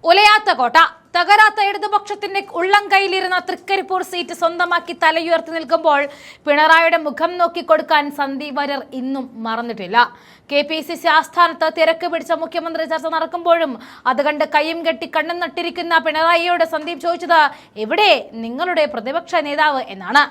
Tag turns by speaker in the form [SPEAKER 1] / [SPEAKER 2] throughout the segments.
[SPEAKER 1] ഉലയാത്ത കോട്ട തകരാത്ത ഇടതുപക്ഷത്തിന്റെ ഉള്ളം കയ്യിലിരുന്ന തൃക്കരിപ്പൂർ സീറ്റ് സ്വന്തമാക്കി തലയുയർത്തി നിൽക്കുമ്പോൾ പിണറായിയുടെ മുഖം നോക്കിക്കൊടുക്കാൻ സന്ദീപ് വാര്യർ ഇന്നും മറന്നിട്ടില്ല. KPCC ആസ്ഥാനത്ത് തിരക്ക് പിടിച്ച മുഖ്യമന്ത്രി ചർച്ച നടക്കുമ്പോഴും അത് കണ്ട് കയ്യും കെട്ടി കണ്ണും നട്ടിരിക്കുന്ന പിണറായിയോട് സന്ദീപ് ചോദിച്ചത് എവിടെ നിങ്ങളുടെ പ്രതിപക്ഷ നേതാവ് എന്നാണ്.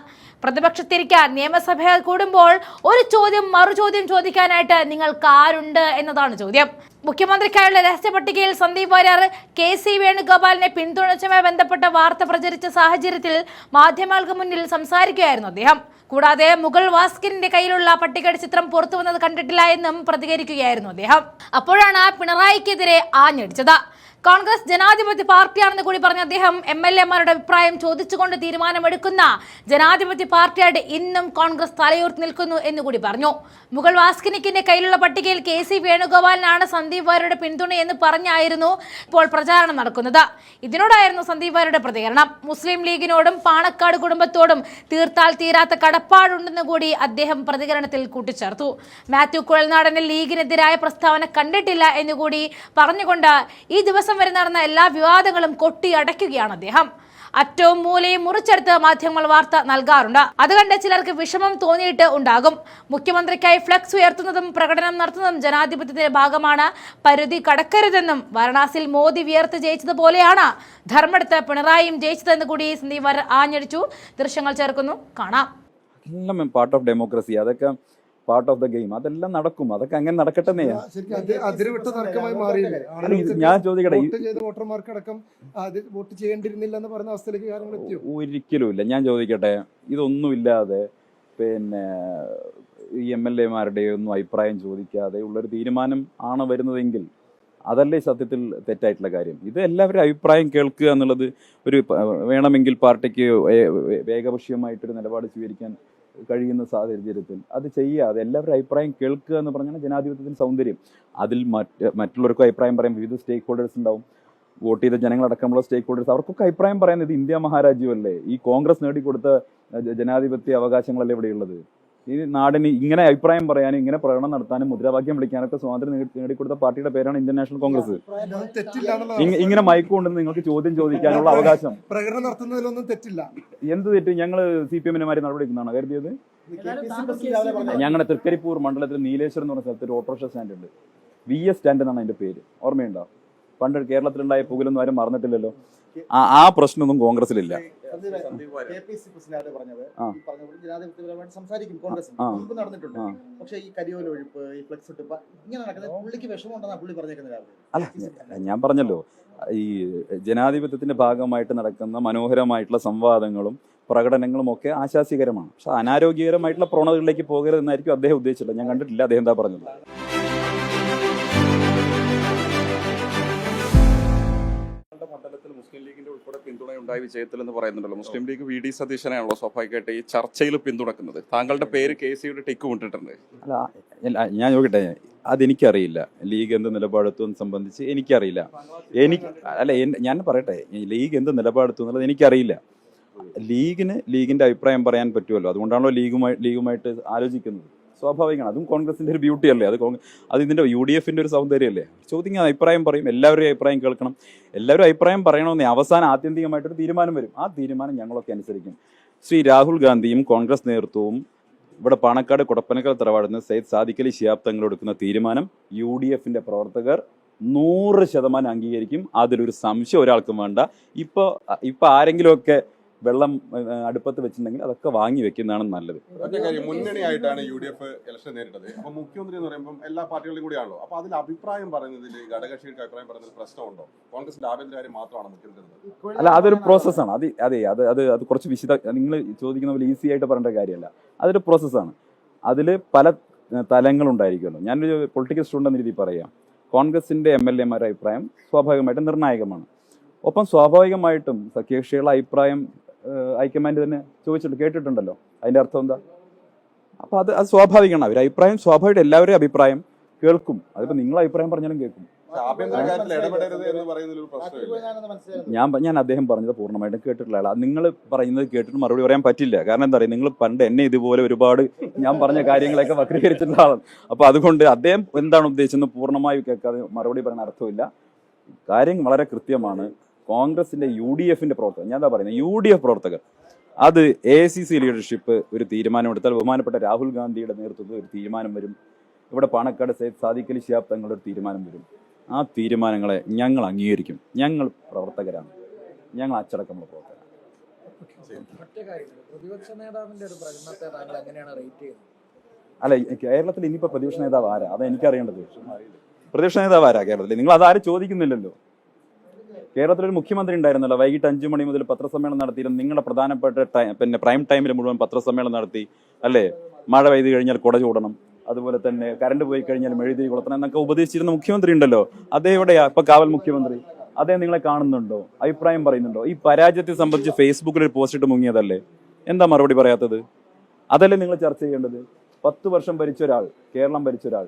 [SPEAKER 1] പ്രതിപക്ഷത്തിരിക്കാൻ നിയമസഭ കൂടുമ്പോൾ ഒരു ചോദ്യം മറുചോദ്യം ചോദിക്കാനായിട്ട് നിങ്ങൾക്ക് ആരുണ്ട് എന്നതാണ് ചോദ്യം. മുഖ്യമന്ത്രിക്കായുള്ള രഹസ്യ പട്ടികയിൽ സന്ദീപ് വാര്യർ KC വേണുഗോപാലിനെ പിന്തുണച്ചുമായി ബന്ധപ്പെട്ട വാർത്ത പ്രചരിച്ച സാഹചര്യത്തിൽ മാധ്യമങ്ങൾക്ക് മുന്നിൽ സംസാരിക്കുകയായിരുന്നു അദ്ദേഹം. കൂടാതെ മുഗൾ വാസ്കിന്റെ കയ്യിലുള്ള പട്ടികയുടെ ചിത്രം പുറത്തു വന്നത് കണ്ടിട്ടില്ല എന്നും പ്രതികരിക്കുകയായിരുന്നു അദ്ദേഹം. അപ്പോഴാണ് പിണറായിക്കെതിരെ ആഞ്ഞടിച്ചത്. കോൺഗ്രസ് ജനാധിപത്യ പാർട്ടിയാണെന്ന് കൂടി പറഞ്ഞ അദ്ദേഹം MLA-മാരുടെ അഭിപ്രായം ചോദിച്ചുകൊണ്ട് തീരുമാനമെടുക്കുന്ന ജനാധിപത്യ പാർട്ടിയായിട്ട് ഇന്നും കോൺഗ്രസ് തലയുയർത്തി നിൽക്കുന്നു എന്നുകൂടി പറഞ്ഞു. മുഗൾ വാസ്കിനിക്കിന്റെ കയ്യിലുള്ള പട്ടികയിൽ KC വേണുഗോപാലിനാണ് സന്ദീപ് വാര്യരുടെ പിന്തുണ എന്ന് പറഞ്ഞായിരുന്നു ഇപ്പോൾ പ്രചാരണം നടക്കുന്നത്. ഇതിനോടായിരുന്നു സന്ദീപ് വാര്യരുടെ പ്രതികരണം. മുസ്ലിം ലീഗിനോടും പാണക്കാട് കുടുംബത്തോടും തീർത്താൽ തീരാത്ത കടപ്പാടുണ്ടെന്ന് കൂടി അദ്ദേഹം പ്രതികരണത്തിൽ കൂട്ടിച്ചേർത്തു. മാത്യു കുഴൽനാടനിൽ ലീഗിനെതിരായ പ്രസ്താവന കണ്ടിട്ടില്ല എന്നുകൂടി പറഞ്ഞുകൊണ്ട് ഈ ദിവസം വരെ നടന്ന എല്ലാ വിവാദങ്ങളും കൊട്ടിയടയ്ക്കുകയാണ് അദ്ദേഹം. അറ്റവും മൂലയും മുറിച്ചെടുത്ത് മാധ്യമങ്ങൾ വാർത്ത നൽകാറുണ്ട്. അതുകണ്ട് ചിലർക്ക് വിഷമം തോന്നിയിട്ട് ഉണ്ടാകും. മുഖ്യമന്ത്രിക്കായി ഫ്ലക്സ് ഉയർത്തുന്നതും പ്രകടനം നടത്തുന്നതും ജനാധിപത്യത്തിന്റെ ഭാഗമാണ്. പരിധി കടക്കരുതെന്നും വാരണാസിയിൽ മോദി വിയർത്ത് ജയിച്ചതുപോലെയാണ് ധർമ്മടത്ത് പിണറായിയും ജയിച്ചതെന്ന് കൂടി സന്ദീപ് വാര്യർ ആഞ്ഞടിച്ചു. ദൃശ്യങ്ങൾ ചേർക്കുന്നു, കാണാം.
[SPEAKER 2] പാർട്ട് ഓഫ് ഡെമോക്രസി, അതൊക്കെ പാർട്ട് ഓഫ് ദ ഗെയിം, അതെല്ലാം നടക്കും. അതൊക്കെ അങ്ങനെ നടക്കട്ടെ. ഞാൻ ചോദിക്കട്ടെ, ഒരിക്കലുമില്ല. ഞാൻ ചോദിക്കട്ടെ, ഇതൊന്നുമില്ലാതെ പിന്നെ ഈ MLA-മാരുടെ ഒന്നും അഭിപ്രായം ചോദിക്കാതെ ഉള്ളൊരു തീരുമാനം ആണ് വരുന്നതെങ്കിൽ അതല്ലേ സത്യത്തിൽ തെറ്റായിട്ടുള്ള കാര്യം. ഇത് എല്ലാവരും അഭിപ്രായം കേൾക്കുക എന്നുള്ളത് ഒരു വേണമെങ്കിൽ പാർട്ടിക്ക് ഏകപക്ഷീയമായിട്ടൊരു നിലപാട് സ്വീകരിക്കാൻ കഴിയുന്ന സാഹചര്യത്തിൽ അത് ചെയ്യാതെ എല്ലാവരും അഭിപ്രായം കേൾക്കുക എന്ന് പറഞ്ഞാൽ ജനാധിപത്യത്തിന് സൗന്ദര്യം. അതിൽ മറ്റുള്ളവർക്കും അഭിപ്രായം പറയാൻ വിവിധ സ്റ്റേക്ക് ഹോൾഡേഴ്സ് ഉണ്ടാവും. വോട്ട് ചെയ്ത ജനങ്ങളടക്കമുള്ള സ്റ്റേക്ക് ഹോൾഡേഴ്സ്, അവർക്കൊക്കെ അഭിപ്രായം പറയുന്നത് ഇന്ത്യ മഹാരാജ്യമല്ലേ, ഈ കോൺഗ്രസ് നേടിക്കൊടുത്ത ജനാധിപത്യ അവകാശങ്ങളല്ലേ ഇവിടെയുള്ളത്. ഈ നാടിന് ഇങ്ങനെ അഭിപ്രായം പറയാനും ഇങ്ങനെ പ്രകടനം നടത്താനും മുദ്രാവാക്യം വിളിക്കാനൊക്കെ സ്വാതന്ത്ര്യം നേടിക്കൊടുത്ത പാർട്ടിയുടെ പേരാണ് ഇന്ത്യൻ നാഷണൽ കോൺഗ്രസ്. ഇങ്ങനെ മയക്കുകൊണ്ടെന്ന് നിങ്ങൾക്ക് ചോദ്യം ചോദിക്കാനുള്ള അവകാശം.
[SPEAKER 3] പ്രകടനം നടത്തുന്നതിലൊന്നും തെറ്റില്ല.
[SPEAKER 2] എന്ത് തെറ്റ്? ഞങ്ങള് CPM-മാര് നടപടിക്കുന്നതാണ് കരുതിയത്. ഞങ്ങളുടെ തൃക്കരിപ്പൂർ മണ്ഡലത്തിൽ നീലേശ്വരം എന്ന് പറഞ്ഞ സ്ഥലത്ത് ഒരു ഓട്ടോറിക്ഷ സ്റ്റാൻഡ് ഉണ്ട്. VS സ്റ്റാൻഡ് എന്നാണ് അതിന്റെ പേര്. ഓർമ്മയുണ്ടോ? പണ്ട് കേരളത്തിലുണ്ടായ പുകലൊന്നും ആരും മറന്നിട്ടില്ലല്ലോ. ആ പ്രശ്നമൊന്നും കോൺഗ്രസിലില്ല. അല്ല, ഞാൻ പറഞ്ഞല്ലോ, ഈ ജനാധിപത്യത്തിന്റെ ഭാഗമായിട്ട് നടക്കുന്ന മനോഹരമായിട്ടുള്ള സംവാദങ്ങളും പ്രകടനങ്ങളും ഒക്കെ ആശാസ്യകരമാണ്. പക്ഷെ അനാരോഗ്യകരമായിട്ടുള്ള പ്രവണതകളിലേക്ക് പോകരുതെന്നായിരിക്കും അദ്ദേഹം ഉദ്ദേശിച്ചില്ല. ഞാൻ കണ്ടിട്ടില്ല അദ്ദേഹം എന്താ പറഞ്ഞത്.
[SPEAKER 4] മണ്ഡലത്തിൽ മുസ്ലിം ലീഗിന്റെ ഉൾപ്പെടെ പിന്തുണയുണ്ടായ വിജയത്തിൽ എന്ന് പറയുന്നുണ്ടല്ലോ. മുസ്ലിം ലീഗ് VD സതീശനെയാണല്ലോ സ്വാഭാവികമായിട്ട് ഈ ചർച്ചയിൽ പിന്തുണക്കുന്നത്. താങ്കളുടെ പേര് KC-യുടെ ടിക്ക് വിട്ടിട്ടുണ്ട്.
[SPEAKER 2] അല്ല, ഞാൻ നോക്കട്ടെ, അതെനിക്കറിയില്ല. ലീഗ് എന്ത് നിലപാടെത്തുമെന്ന് സംബന്ധിച്ച് എനിക്കറിയില്ല. ഞാൻ പറയട്ടെ, ലീഗ് എന്ത് നിലപാടെത്തും എന്നുള്ളത് എനിക്കറിയില്ല. ലീഗിന്റെ അഭിപ്രായം പറയാൻ പറ്റുമല്ലോ. അതുകൊണ്ടാണല്ലോ ലീഗുമായിട്ട് ആലോചിക്കുന്നത്. സ്വാഭാവികമാണ്. അതും കോൺഗ്രസിന്റെ ഒരു ബ്യൂട്ടി അല്ലേ. അത് ഇതിന്റെ UDF-ന്റെ ഒരു സൗന്ദര്യമല്ലേ. ചോദിക്കാൻ അഭിപ്രായം പറയും, എല്ലാവരും അഭിപ്രായം കേൾക്കണം. എല്ലാവരും അഭിപ്രായം പറയണമെന്നേ അവസാനം ആത്യന്തികമായിട്ടൊരു തീരുമാനം വരും. ആ തീരുമാനം ഞങ്ങളൊക്കെ അനുസരിക്കും. ശ്രീ രാഹുൽ ഗാന്ധിയും കോൺഗ്രസ് നേതൃത്വവും ഇവിടെ പാണക്കാട് കൊടപ്പനക്കൽ തറവാടുന്ന സയ്യിദ് സാദിഖ് അലി ശിഹാബ് തങ്ങൾ എടുക്കുന്ന തീരുമാനം UDF-ന്റെ പ്രവർത്തകർ 100% അംഗീകരിക്കും. അതിലൊരു സംശയം ഒരാൾക്കും വേണ്ട. ഇപ്പൊ ആരെങ്കിലുമൊക്കെ വെള്ളം അടുപ്പത്ത് വെച്ചിട്ടുണ്ടെങ്കിൽ അതൊക്കെ വാങ്ങി വെക്കുന്നതാണ് നല്ലത്.
[SPEAKER 4] മുന്നണിയായിട്ടാണ് UDF ഇലക്ഷൻ നേരിട്ടത്. അപ്പൊ മുഖ്യമന്ത്രി എന്ന് പറയുമ്പോൾ എല്ലാ പാർട്ടികളും കൂടിയാണല്ലോ. അപ്പൊ അതിൽ അഭിപ്രായം പറയുന്നതിൽ ഘടകകക്ഷികൾക്ക് അഭിപ്രായം പറയുന്നതിൽ പ്രശ്നമുണ്ടോ? കോൺഗ്രസിന്റെ ആഭ്യന്തര കാര്യം മാത്രമാണ് മുഖ്യമന്ത്രി.
[SPEAKER 2] അല്ല, അതൊരു പ്രോസസ്സാണ്. അത് കുറച്ച് നിങ്ങൾ ചോദിക്കുന്ന പോലെ ഈസി ആയിട്ട് പറയേണ്ട കാര്യമല്ല. അതൊരു പ്രോസസ്സാണ്. അതിൽ പല തലങ്ങളുണ്ടായിരിക്കുമല്ലോ. ഞാനൊരു പൊളിറ്റിക്കൽ സ്റ്റുഡന്റ് എന്ന രീതിയിൽ പറയാം. കോൺഗ്രസിന്റെ MLA-മാരുടെ അഭിപ്രായം സ്വാഭാവികമായിട്ടും നിർണായകമാണ്. ഒപ്പം സ്വാഭാവികമായിട്ടും സഖ്യകക്ഷികളുടെ അഭിപ്രായം ഹൈക്കമാൻഡ് തന്നെ കേട്ടിട്ടുണ്ടല്ലോ. അതിന്റെ അർത്ഥം എന്താ? അപ്പൊ അത് സ്വാഭാവികമാണ്. അവർ അഭിപ്രായം സ്വാഭാവികമായിട്ട് എല്ലാവരും അഭിപ്രായം കേൾക്കും. അതിപ്പോ നിങ്ങൾ അഭിപ്രായം പറഞ്ഞാലും കേൾക്കും. ഞാൻ അദ്ദേഹം പറഞ്ഞത് പൂർണ്ണമായിട്ടും കേട്ടിട്ടുള്ള ആളാണ്. നിങ്ങൾ പറയുന്നത് കേട്ടിട്ട് മറുപടി പറയാൻ പറ്റില്ല. കാരണം എന്താ പറയുക, നിങ്ങൾ പണ്ട് എന്നെ ഇതുപോലെ ഒരുപാട് ഞാൻ പറഞ്ഞ കാര്യങ്ങളൊക്കെ വക്രീകരിച്ചിട്ടുള്ള ആളാണ്. അപ്പൊ അതുകൊണ്ട് അദ്ദേഹം എന്താണ് ഉദ്ദേശിച്ചത് പൂർണ്ണമായി കേൾക്കാതെ മറുപടി പറയാൻ അർത്ഥമില്ല. കാര്യം വളരെ കൃത്യമാണ്. കോൺഗ്രസിന്റെ UDFന്റെ പ്രവർത്തകർ, ഞാൻ എന്താ പറയുന്നത്, UDF പ്രവർത്തകർ അത് AICC ലീഡർഷിപ്പ് ഒരു തീരുമാനമെടുത്താൽ ബഹുമാനപ്പെട്ട രാഹുൽ ഗാന്ധിയുടെ നേതൃത്വത്തിൽ ഒരു തീരുമാനം വരും. ഇവിടെ പാണക്കാട് സയ്യിദ് സാദിഖ് അലി ശിഹാബ് തങ്ങളുടെ ഒരു തീരുമാനം വരും. ആ തീരുമാനങ്ങളെ ഞങ്ങൾ അംഗീകരിക്കും. ഞങ്ങൾ പ്രവർത്തകരാണ്, ഞങ്ങൾ അച്ചടക്കമുള്ള പ്രവർത്തകരാണ്.
[SPEAKER 5] പ്രതിപക്ഷ നേതാവിന്റെ ഒരു പ്രകടനത്തെ താങ്കൾ എങ്ങനെയാണ് റേറ്റ് ചെയ്യുന്നത്?
[SPEAKER 2] അല്ല, കേരളത്തിൽ ഇനിയിപ്പോ പ്രതിപക്ഷ നേതാവ് ആരാ? അതാ എനിക്കറിയേണ്ടത്. പ്രതിപക്ഷ നേതാവ് ആരാ കേരളത്തിൽ? നിങ്ങൾ അതാരും ചോദിക്കുന്നില്ലല്ലോ. കേരളത്തിലൊരു മുഖ്യമന്ത്രി ഉണ്ടായിരുന്നല്ലോ, വൈകിട്ട് 5 മണി മുതൽ പത്രസമ്മേളനം നടത്തിയിരുന്നു. നിങ്ങളുടെ പ്രധാനപ്പെട്ട പ്രൈം ടൈമിൽ മുഴുവൻ പത്രസമ്മേളനം നടത്തി അല്ലേ? മഴ പെയ്ത് കഴിഞ്ഞാൽ കുട ചൂടണം, അതുപോലെ തന്നെ കറണ്ട് പോയി കഴിഞ്ഞാൽ മെഴുതിരി കൊളുത്തണം എന്നൊക്കെ ഉപദേശിച്ചിരുന്ന മുഖ്യമന്ത്രി ഉണ്ടല്ലോ. അതേ എവിടെയാ ഇപ്പൊ കാവൽ മുഖ്യമന്ത്രി? അതേ നിങ്ങളെ കാണുന്നുണ്ടോ? അഭിപ്രായം പറയുന്നുണ്ടോ? ഈ പരാജയത്തെ സംബന്ധിച്ച് ഫേസ്ബുക്കിൽ ഒരു പോസ്റ്റ് ഇട്ട് മുങ്ങിയതല്ലേ? എന്താ മറുപടി പറയാത്തത്? അതല്ലേ നിങ്ങൾ ചർച്ച ചെയ്യേണ്ടത്? 10 വർഷം ഭരിച്ച ഒരാൾ, കേരളം ഭരിച്ച ഒരാൾ,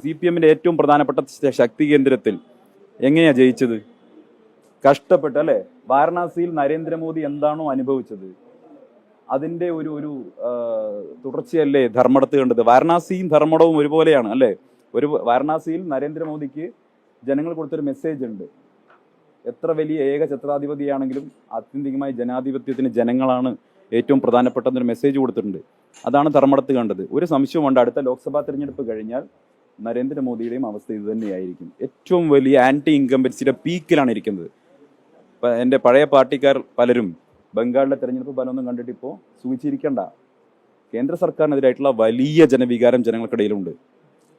[SPEAKER 2] CPMന്റെ ഏറ്റവും പ്രധാനപ്പെട്ട ശക്തി കേന്ദ്രത്തിൽ എങ്ങനെയാ ജയിച്ചത്? കഷ്ടപ്പെട്ട് അല്ലേ? വാരണാസിയിൽ നരേന്ദ്രമോദി എന്താണോ അനുഭവിച്ചത് അതിന്റെ ഒരു തുടർച്ചയല്ലേ ധർമ്മടത്ത് കണ്ടത്? വാരണാസിയും ധർമ്മടവും ഒരുപോലെയാണ് അല്ലേ? വാരണാസിയിൽ നരേന്ദ്രമോദിക്ക് ജനങ്ങൾ കൊടുത്തൊരു മെസ്സേജ് ഉണ്ട്. എത്ര വലിയ ഏകഛത്രാധിപതിയാണെങ്കിലും ആത്യന്തികമായി ജനാധിപത്യത്തിന് ജനങ്ങളാണ് ഏറ്റവും പ്രധാനപ്പെട്ടെന്നൊരു മെസ്സേജ് കൊടുത്തിട്ടുണ്ട്. അതാണ് ധർമ്മടത്ത് കണ്ടത്. ഒരു സംശയമുണ്ട്, അടുത്ത ലോക്സഭാ തെരഞ്ഞെടുപ്പ് കഴിഞ്ഞാൽ നരേന്ദ്രമോദിയുടെയും അവസ്ഥ ഇത് തന്നെയായിരിക്കും. ഏറ്റവും വലിയ ആന്റി ഇൻകംബൻസിയുടെ പീക്കിലാണ് ഇരിക്കുന്നത്. ഇപ്പം എൻ്റെ പഴയ പാർട്ടിക്കാർ പലരും ബംഗാളിലെ തെരഞ്ഞെടുപ്പ് ഫലമൊന്നും കണ്ടിട്ട് ഇപ്പോൾ സൂചിച്ചിരിക്കേണ്ട. കേന്ദ്ര സർക്കാരിനെതിരായിട്ടുള്ള വലിയ ജനവികാരം ജനങ്ങൾക്കിടയിലുണ്ട്.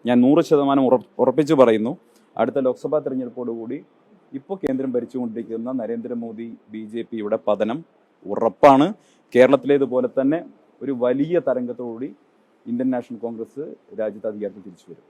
[SPEAKER 2] ഞാൻ 100% ഉറപ്പിച്ചു പറയുന്നു, അടുത്ത ലോക്സഭാ തെരഞ്ഞെടുപ്പോടുകൂടി ഇപ്പോൾ കേന്ദ്രം ഭരിച്ചുകൊണ്ടിരിക്കുന്ന നരേന്ദ്രമോദി BJPയുടെ പതനം ഉറപ്പാണ്. കേരളത്തിലേതുപോലെ തന്നെ ഒരു വലിയ തരംഗത്തോടുകൂടി ഇന്ത്യൻ നാഷണൽ കോൺഗ്രസ് രാജ്യത്ത് അധികാരത്തിൽ തിരിച്ചു വരും.